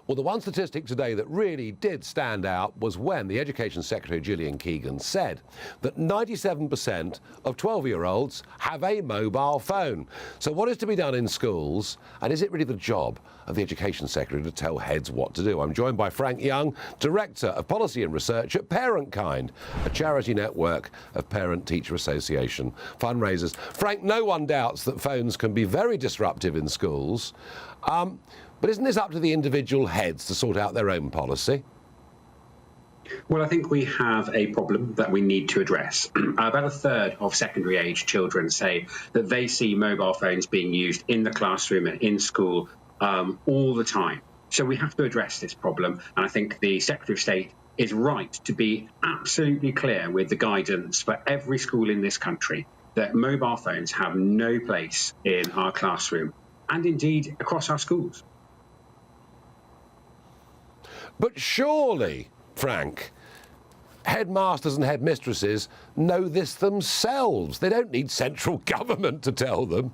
Well, the one statistic today that really did stand out was when the Education Secretary, Gillian Keegan, said that 97% of 12-year-olds have a mobile phone. So what is to be done in schools, and is it really the job of the Education Secretary to tell heads what to do? I'm joined by Frank Young, Director of Policy and Research at Parentkind, a charity network of parent-teacher association fundraisers. Frank, no one doubts that phones can be very disruptive in schools. But isn't this up to the individual heads to sort out their own policy? Well, I think we have a problem that we need to address. About a third of secondary age children say that they see mobile phones being used in the classroom and in school all the time. So we have to address this problem. And I think the Secretary of State is right to be absolutely clear with the guidance for every school in this country that mobile phones have no place in our classroom and indeed across our schools. But surely, Frank, headmasters and headmistresses know this themselves. They don't need central government to tell them.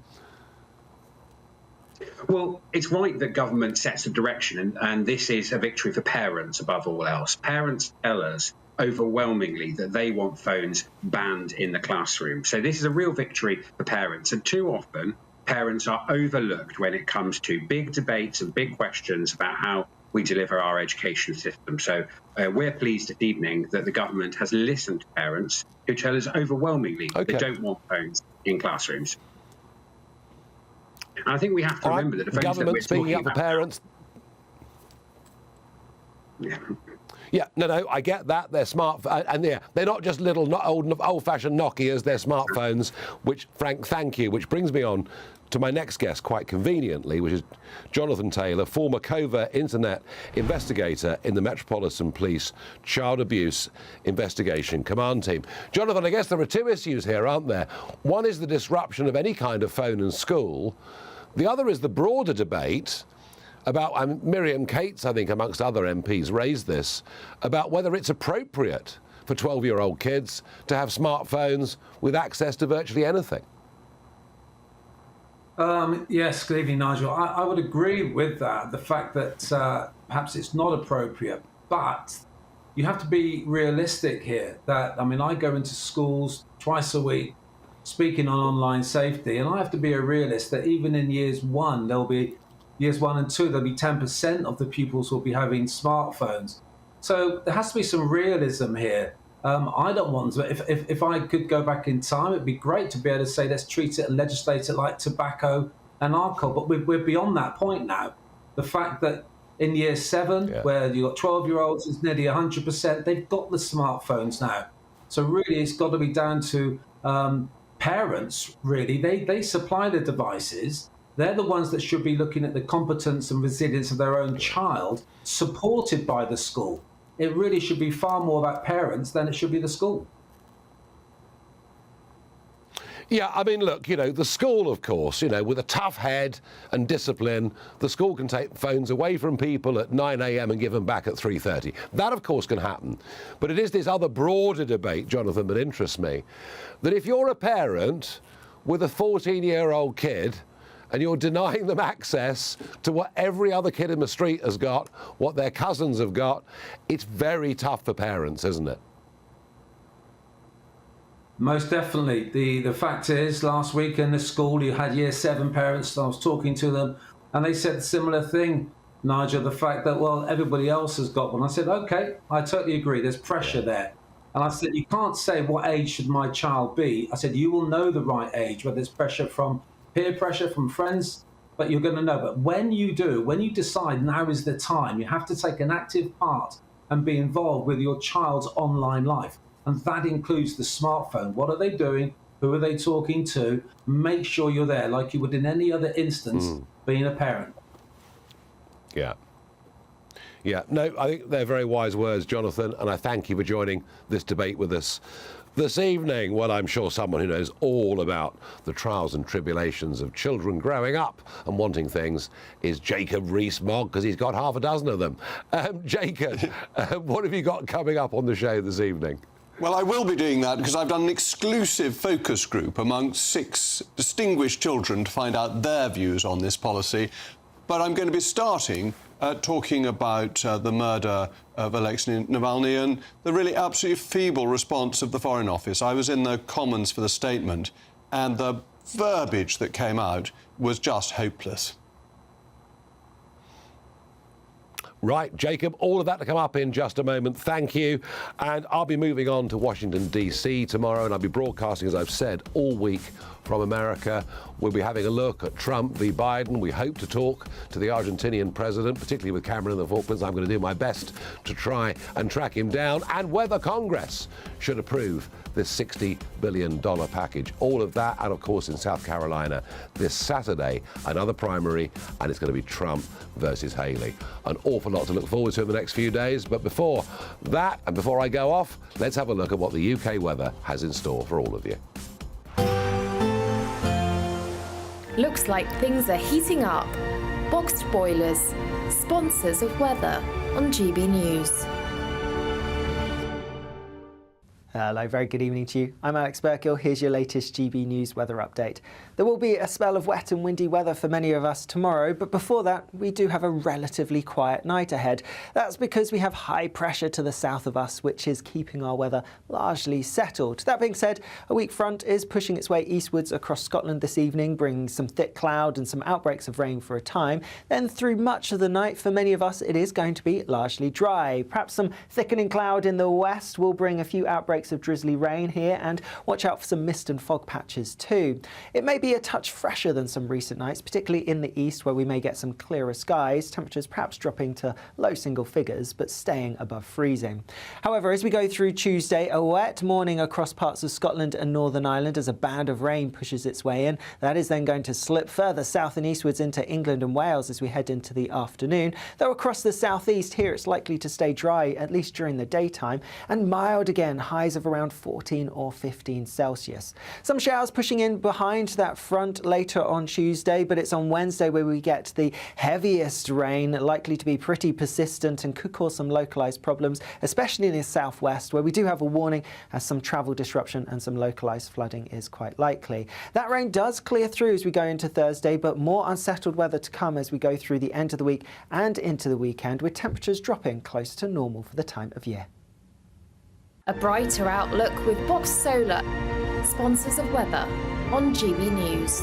Well, it's right that government sets a direction, and this is a victory for parents above all else. Parents tell us overwhelmingly that they want phones banned in the classroom. So this is a real victory for parents. And too often, parents are overlooked when it comes to big debates and big questions about how we deliver our education system. So we're pleased this evening that the government has listened to parents who tell us overwhelmingly they don't want phones in classrooms. And I think we have to remember that the phones that we're talking about... parents. Yeah, no, I get that. They're smart, and they're not just little, not old-fashioned Nokias. They're smartphones. Which, Frank, thank you. Which brings me on to my next guest, quite conveniently, which is Jonathan Taylor, former covert internet investigator in the Metropolitan Police Child Abuse Investigation Command Team. Jonathan, I guess there are two issues here, aren't there? One is the disruption of any kind of phone in school. The other is the broader debate about, Miriam Cates, I think, amongst other MPs, raised this, about whether it's appropriate for 12-year-old kids to have smartphones with access to virtually anything. Yes, good evening, Nigel. I would agree with that, the fact that perhaps it's not appropriate, but you have to be realistic here. That, I go into schools twice a week speaking on online safety, and I have to be a realist that even in years 1 and 2, there'll be 10% of the pupils will be having smartphones. So there has to be some realism here. I don't want to, if I could go back in time, it'd be great to be able to say, let's treat it and legislate it like tobacco and alcohol. But we're beyond that point now. The fact that in year 7, where you've got 12-year-olds, it's nearly 100%, they've got the smartphones now. So really, it's got to be down to parents, really. They supply the devices. They're the ones that should be looking at the competence and resilience of their own child, supported by the school. It really should be far more about parents than it should be the school. Yeah, look, the school, of course, with a tough head and discipline, the school can take phones away from people at 9 a.m. and give them back at 3:30. That, of course, can happen. But it is this other broader debate, Jonathan, that interests me, that if you're a parent with a 14-year-old kid and you're denying them access to what every other kid in the street has got, what their cousins have got, it's very tough for parents, isn't it? Most definitely. The fact is, last week in the school, you had year 7 parents, I was talking to them, and they said a similar thing, Nigel, the fact that, well, everybody else has got one. I said, okay, I totally agree, there's pressure there. And I said, you can't say, what age should my child be? I said, you will know the right age, whether it's pressure from peer pressure from friends, but you're going to know. But when you decide now is the time, you have to take an active part and be involved with your child's online life. And that includes the smartphone. What are they doing? Who are they talking to? Make sure you're there like you would in any other instance being a parent. Yeah. Yeah, no, I think they're very wise words, Jonathan, and I thank you for joining this debate with us this evening. Well, I'm sure someone who knows all about the trials and tribulations of children growing up and wanting things is Jacob Rees-Mogg, because he's got half a dozen of them. Jacob, what have you got coming up on the show this evening? Well, I will be doing that because I've done an exclusive focus group amongst 6 distinguished children to find out their views on this policy. But I'm going to be starting talking about the murder of Alexei Navalny and the really absolutely feeble response of the Foreign Office. I was in the Commons for the statement, and the verbiage that came out was just hopeless. Right, Jacob, all of that to come up in just a moment. Thank you. And I'll be moving on to Washington, D.C. tomorrow, and I'll be broadcasting, as I've said, all week from America. We'll be having a look at Trump v. Biden. We hope to talk to the Argentinian president, particularly with Cameron and the Falklands. I'm going to do my best to try and track him down, and whether Congress should approve this $60 billion package. All of that, and of course in South Carolina this Saturday, another primary, and it's going to be Trump versus Haley. An awful lot to look forward to in the next few days, but before that, and before I go off, let's have a look at what the UK weather has in store for all of you. Looks like things are heating up. Boxed boilers, sponsors of weather on GB News. Hello, very good evening to you. I'm Alex Burkill. Here's your latest GB News weather update. There will be a spell of wet and windy weather for many of us tomorrow, but before that, we do have a relatively quiet night ahead. That's because we have high pressure to the south of us, which is keeping our weather largely settled. That being said, a weak front is pushing its way eastwards across Scotland this evening, bringing some thick cloud and some outbreaks of rain for a time. Then through much of the night, for many of us, it is going to be largely dry. Perhaps some thickening cloud in the west will bring a few outbreaks of drizzly rain here, and watch out for some mist and fog patches too. It may be a touch fresher than some recent nights, particularly in the east where we may get some clearer skies, temperatures perhaps dropping to low single figures but staying above freezing. However, as we go through Tuesday, a wet morning across parts of Scotland and Northern Ireland as a band of rain pushes its way in. That is then going to slip further south and eastwards into England and Wales as we head into the afternoon, though across the southeast here it's likely to stay dry at least during the daytime, and mild again, highs of around 14 or 15 Celsius. Some showers pushing in behind that front later on Tuesday, but it's on Wednesday where we get the heaviest rain, likely to be pretty persistent and could cause some localised problems, especially in the southwest where we do have a warning as some travel disruption and some localised flooding is quite likely. That rain does clear through as we go into Thursday, but more unsettled weather to come as we go through the end of the week and into the weekend, with temperatures dropping close to normal for the time of year. A brighter outlook with Box Solar, sponsors of weather on GB News.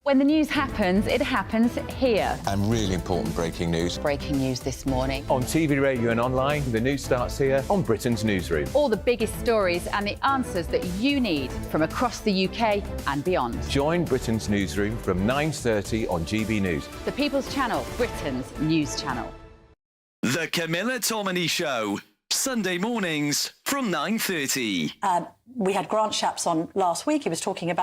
When the news happens, it happens here. And really important breaking news. Breaking news this morning. On TV, radio and online, the news starts here on Britain's Newsroom. All the biggest stories and the answers that you need from across the UK and beyond. Join Britain's Newsroom from 9:30 on GB News. The People's Channel, Britain's news channel. The Camilla Tominey Show, Sunday mornings from 9:30. We had Grant Shapps on last week. He was talking about